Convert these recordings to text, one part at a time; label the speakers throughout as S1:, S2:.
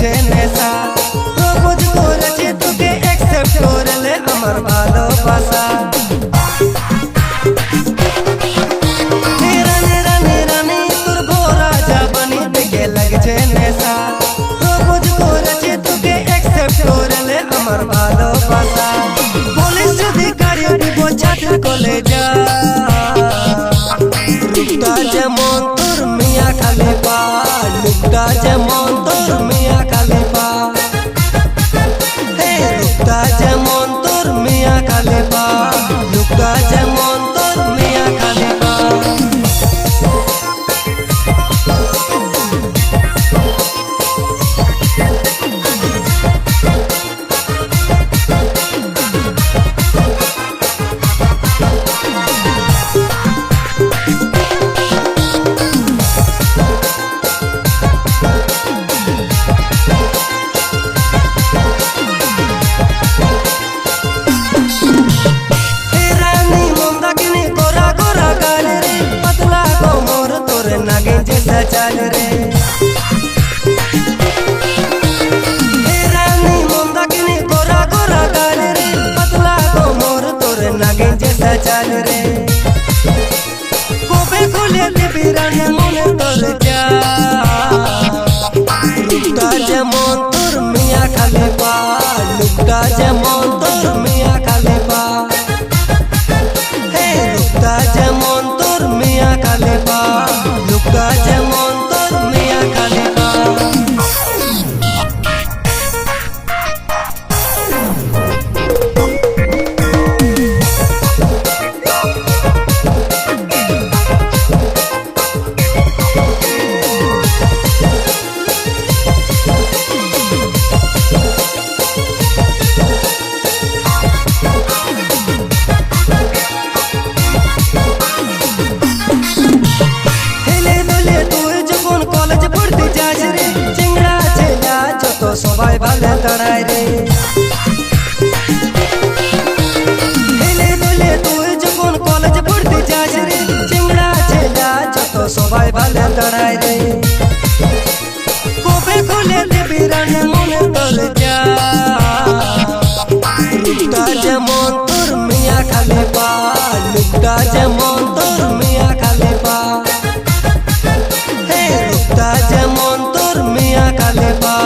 S1: লাগছে নেশা প্রপোজ করেছি তোকে অ্যাকসেপ্ট করলে আমার ভালোবাসা রানী রানী রানী তোর ভরা জাবানি দেখে লাগছে নেশা প্রপোজ করেছি তোকে অ্যাকসেপ্ট করলে আমার ভালোবাসা পুলিশ যদি গাড়ি দিব ছাত্র কলেজা রূপটা যেমন তোর মিয়া খালিফা লুকটা যেমন তোর মিয়া খালিফা রূপটা যেমন তোর মিয়া খালিফা লুকটা যেমন তোর মিয়া খালিফা चल रे रानी मंदाकिनी गोरा गोरा गाल रे पतला कोमर तोरे नागिन जैसा चल रे कोबे खोले देवी रानी मोने तोर जा लुकटा जेमन तोर मिया खालिफा लुकटा जेमन तोर मिया खालिफा लुकटा जेमन तोर मिया खालिफा लुकटा जेमन সবাই ভালো দাঁড়ায় রে হেলে দোলে তুই যখন কলেজ পড়তে যাস রে চিংড়া ছেলা যত সবাই ভালো দাঁড়ায় রে কবে খুলে দেবী রানী মনে তোর যা লুকটা যেমন তোর মিয়া খালিফা লুকটা যেমন তোর মিয়া খালিফা লুকটা যেমন তোর মিয়া খালিফা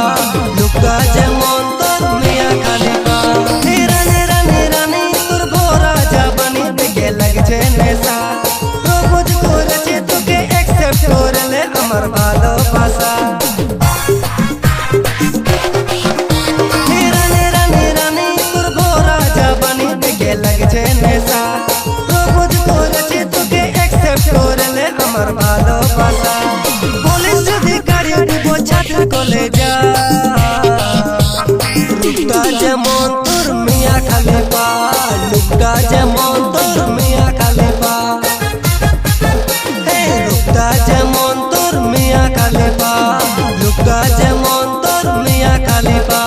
S1: लुकटा जेमन तोर मिया खालिफा रानी रानी रानी तोर भरा जाबानी देखे लागছে নেশা প্রপোজ করেছি তোকে অ্যাকসেপ্ট করলে আমার ভালোবাসা রানী রানী রানী তোর ভরা জাবানি দেখে লাগছে নেশা প্রপোজ করেছি তোকে অ্যাকসেপ্ট করলে আমার ভালোবাসা পুলিশ যদি গাড়ি দিব ছাত্র কলেজা लुकटा जेमन तोर मिया खालिफा लुकटा जेमन तोर मिया खालिफा लुकटा जेमन तोर मिया खालिफा लुकटा जेमन तोर मिया खालिफा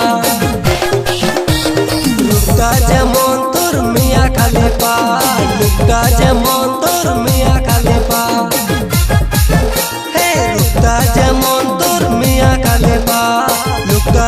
S1: लुकटा जेमन तोर मिया खालिफा लुकटा जेमन तोर मिया खालिफा लुकटा जेमन तोर मिया खालिफा लुकटा